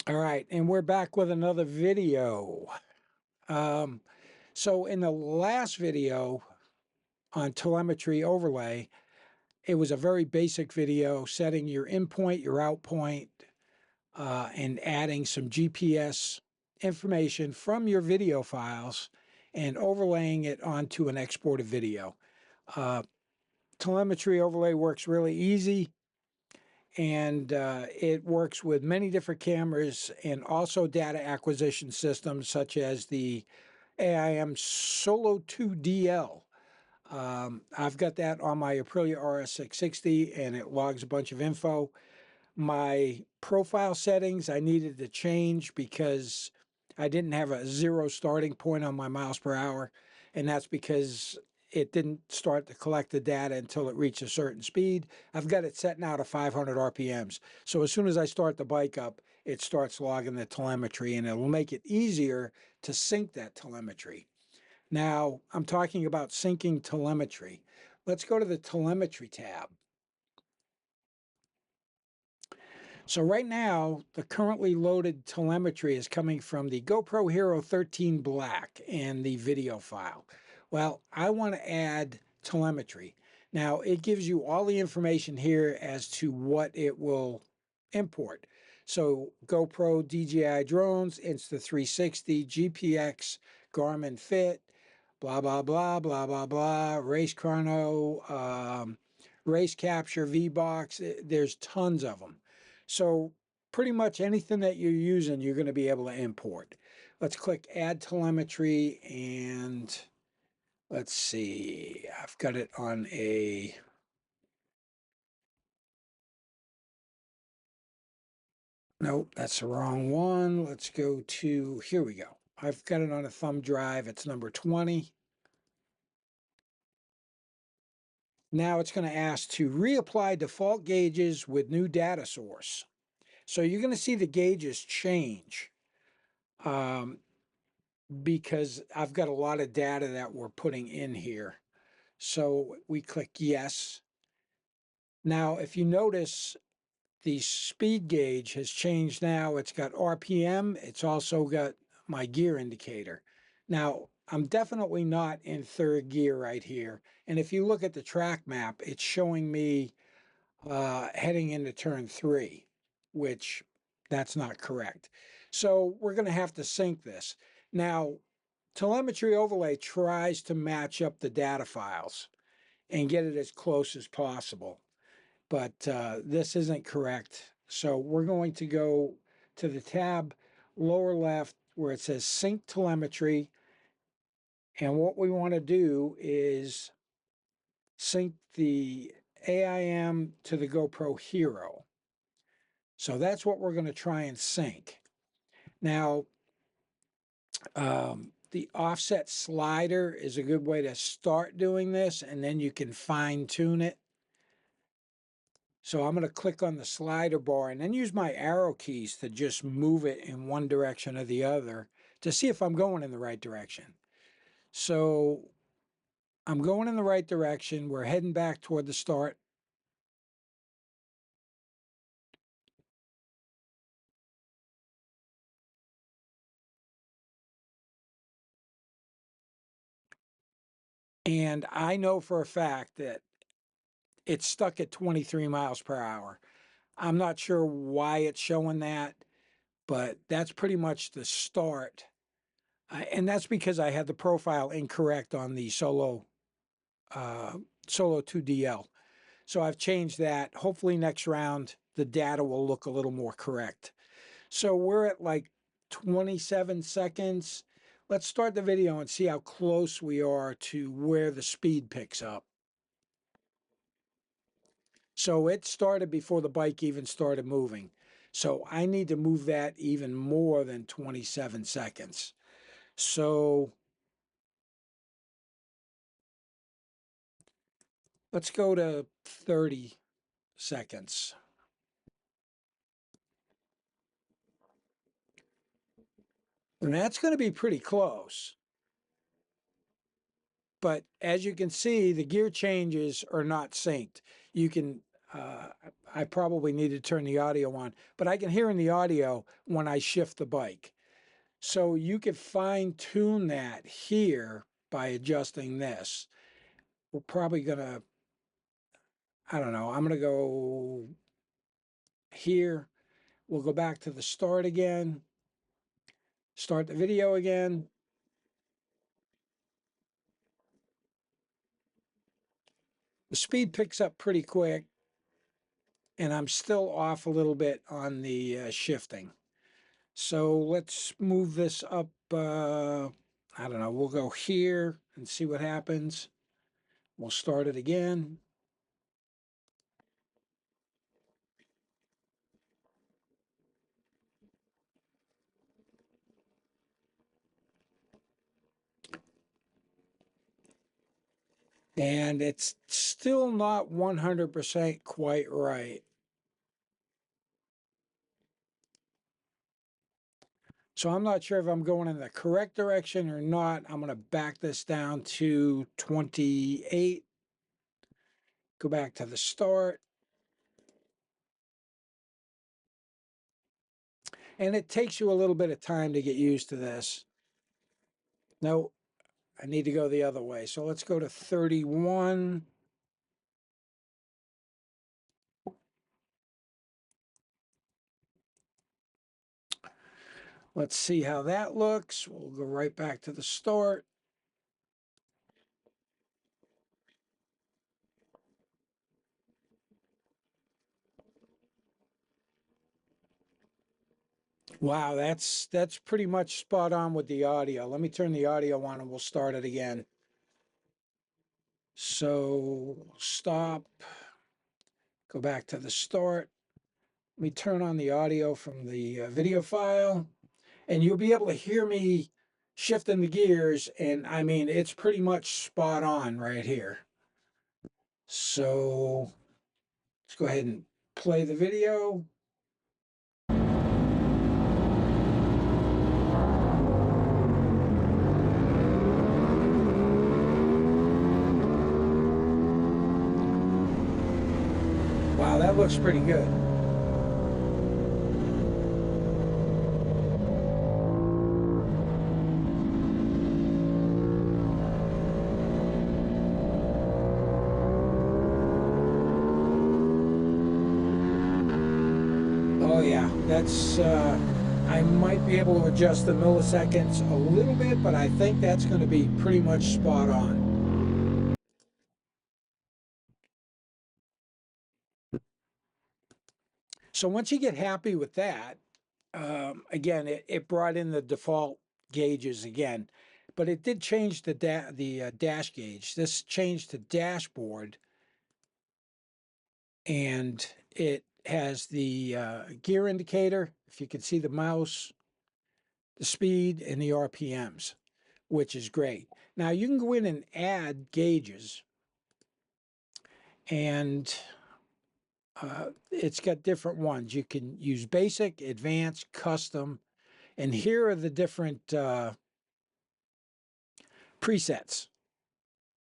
All right, and we're back with another video. So in the last video on telemetry overlay, it was a very basic video setting your in point, your out point, and adding some GPS information from your video files and overlaying it onto an exported video. Telemetry overlay works really easy, and it works with many different cameras and also data acquisition systems such as the AIM Solo2 DL. I've got that on my Aprilia RS660 and it logs a bunch of info. My profile settings I needed to change because I didn't have a zero starting point on my miles per hour, and that's because it didn't start to collect the data until it reached a certain speed. I've got it set now to 500 RPMs. So as soon as I start the bike up, it starts logging the telemetry, and it will make it easier to sync that telemetry. Now, I'm talking about syncing telemetry. Let's go to the telemetry tab. So right now, the currently loaded telemetry is coming from the GoPro Hero 13 Black and the video file. Well, I want to add telemetry. Now, it gives you all the information here as to what it will import. So GoPro DJI drones, Insta360, GPX, Garmin Fit, blah, blah, blah, blah, blah, blah, race chrono, race capture, V-Box. There's tons of them. So pretty much anything that you're using, you're going to be able to import. Let's click Add Telemetry, and let's see. I've got it on a... Nope, that's the wrong one. Let's go to... Here we go. I've got it on a thumb drive. It's number 20. Now it's going to ask to reapply default gauges with new data source. So you're going to see the gauges change. Because I've got a lot of data that we're putting in here. So we click yes. Now, if you notice, the speed gauge has changed now. It's got RPM. It's also got my gear indicator. Now, I'm definitely not in third gear right here. And if you look at the track map, it's showing me heading into turn 3, which that's not correct. So we're going to have to sync this. Now, Telemetry Overlay tries to match up the data files and get it as close as possible, but this isn't correct. So we're going to go to the tab lower left where it says Sync Telemetry, and what we want to do is sync the AIM to the GoPro Hero. So that's what we're going to try and sync. Now, the offset slider is a good way to start doing this, and then you can fine tune it. So I'm going to click on the slider bar and then use my arrow keys to just move it in one direction or the other to see if I'm going in the right direction. So I'm going in the right direction. We're heading back toward the start. And I know for a fact that it's stuck at 23 miles per hour. I'm not sure why it's showing that, but that's pretty much the start. And that's because I had the profile incorrect on the Solo2 DL. So I've changed that. Hopefully next round, the data will look a little more correct. So we're at like 27 seconds. Let's start the video and see how close we are to where the speed picks up. So it started before the bike even started moving. So I need to move that even more than 27 seconds. So let's go to 30 seconds. And that's going to be pretty close. But as you can see, the gear changes are not synced. You can I probably need to turn the audio on, but I can hear in the audio when I shift the bike. So you could fine tune that here by adjusting this. We're probably gonna, I don't know, I'm gonna go here. We'll go back to the start again, start the video again. The speed picks up pretty quick, and I'm still off a little bit on the shifting. So let's move this up. I don't know, we'll go here and see what happens. We'll start it again. And it's still not 100% quite right. So I'm not sure if I'm going in the correct direction or not. I'm going to back this down to 28. Go back to the start. And it takes you a little bit of time to get used to this. No, I need to go the other way. So let's go to 31. Let's see how that looks. We'll go right back to the start. Wow, that's pretty much spot on with the audio. Let me turn the audio on and we'll start it again. So stop, go back to the start. Let me turn on the audio from the video file, and you'll be able to hear me shifting the gears. And I mean, it's pretty much spot on right here. So let's go ahead and play the video. Wow, that looks pretty good. Oh yeah, that's, I might be able to adjust the milliseconds a little bit, but I think that's going to be pretty much spot on. So once you get happy with that, again, it brought in the default gauges again, but it did change the dash gauge. This changed to dashboard, and it has the gear indicator. If you can see the mouse, the speed, and the RPMs, which is great. Now you can go in and add gauges, and it's got different ones. You can use basic, advanced, custom, and here are the different presets.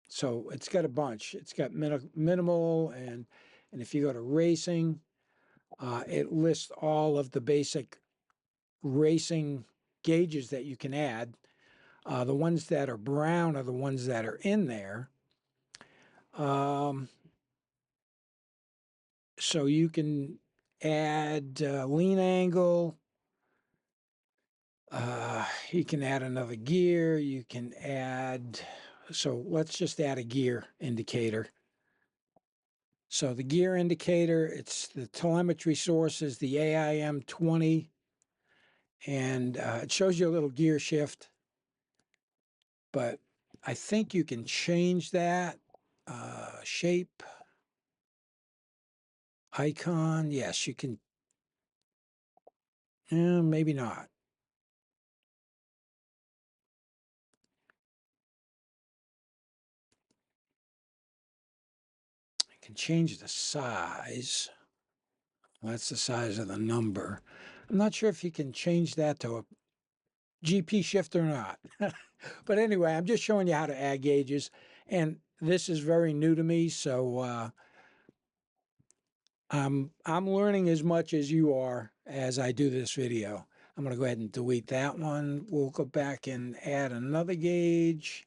So it's got a bunch. It's got minimal, and if you go to racing, it lists all of the basic racing gauges that you can add. The ones that are brown are the ones that are in there. So you can add lean angle. You can add another gear. You can add, so let's just add a gear indicator. So the gear indicator, it's the telemetry sources, the AIM 20, and it shows you a little gear shift, but I think you can change that. Shape, icon, yes, you can, maybe not. You can change the size. That's the size of the number. I'm not sure if you can change that to a GP shift or not. But anyway, I'm just showing you how to add gauges. And this is very new to me. So I'm learning as much as you are as I do this video. I'm going to go ahead and delete that one. We'll go back and add another gauge.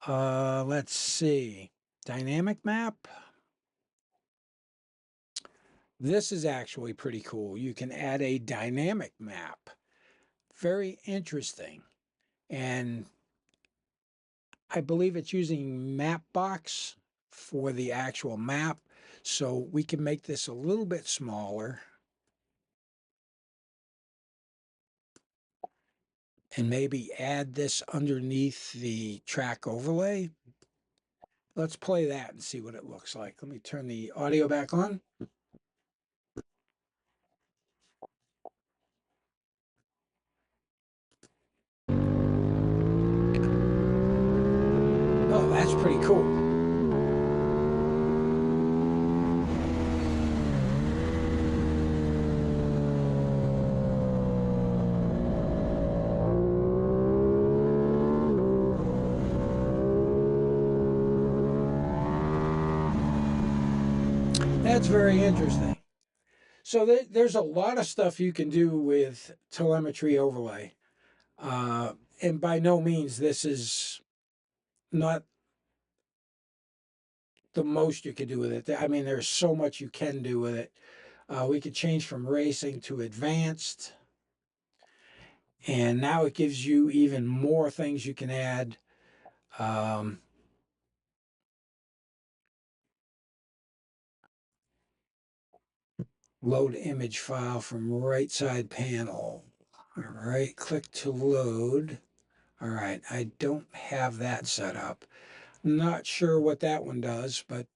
Let's see. Dynamic map. This is actually pretty cool. You can add a dynamic map. Very interesting. And I believe it's using Mapbox for the actual map. So we can make this a little bit smaller and maybe add this underneath the track overlay. Let's play that and see what it looks like. Let me turn the audio back on. Oh, that's pretty cool. That's very interesting. So there's a lot of stuff you can do with telemetry overlay. And by no means this is not the most you can do with it. I mean, there's so much you can do with it. We could change from racing to advanced. And now it gives you even more things you can add. Load image file from right side panel. All right, click to load. All right, I don't have that set up. Not sure what that one does, but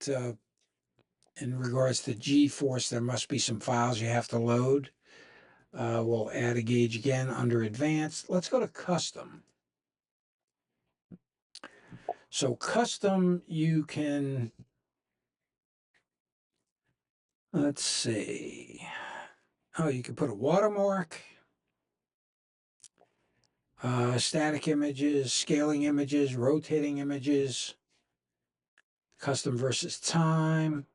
in regards to G-force, there must be some files you have to load. We'll add a gauge again under advanced. Let's go to custom. So custom, you can, let's see. Oh, you can put a watermark, static images, scaling images, rotating images, custom versus time.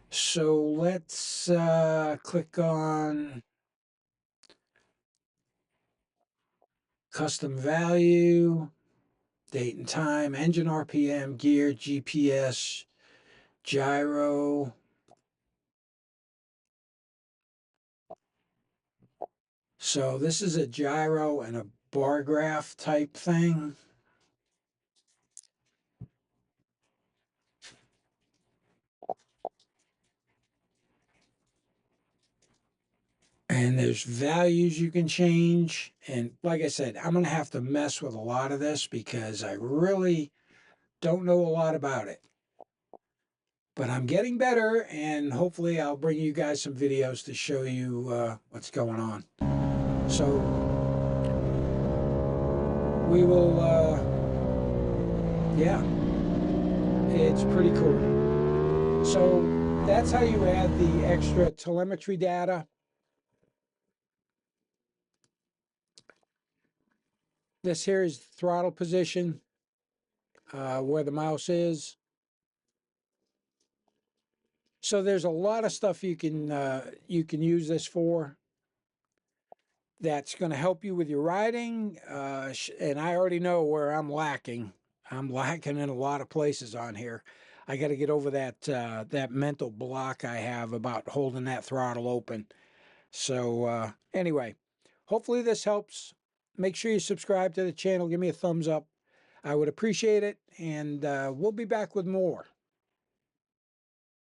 So let's click on custom value, date and time, engine RPM, gear, GPS, gyro. So this is a gyro and a bar graph type thing. And there's values you can change. And like I said, I'm going to have to mess with a lot of this because I really don't know a lot about it. But I'm getting better, and hopefully I'll bring you guys some videos to show you what's going on. So we will, yeah, it's pretty cool. So that's how you add the extra telemetry data. This here is throttle position, where the mouse is. So there's a lot of stuff you can use this for. That's going to help you with your riding. And I already know where I'm lacking. I'm lacking in a lot of places on here. I got to get over that mental block I have about holding that throttle open. So anyway, hopefully this helps. Make sure you subscribe to the channel. Give me a thumbs up. I would appreciate it. And we'll be back with more.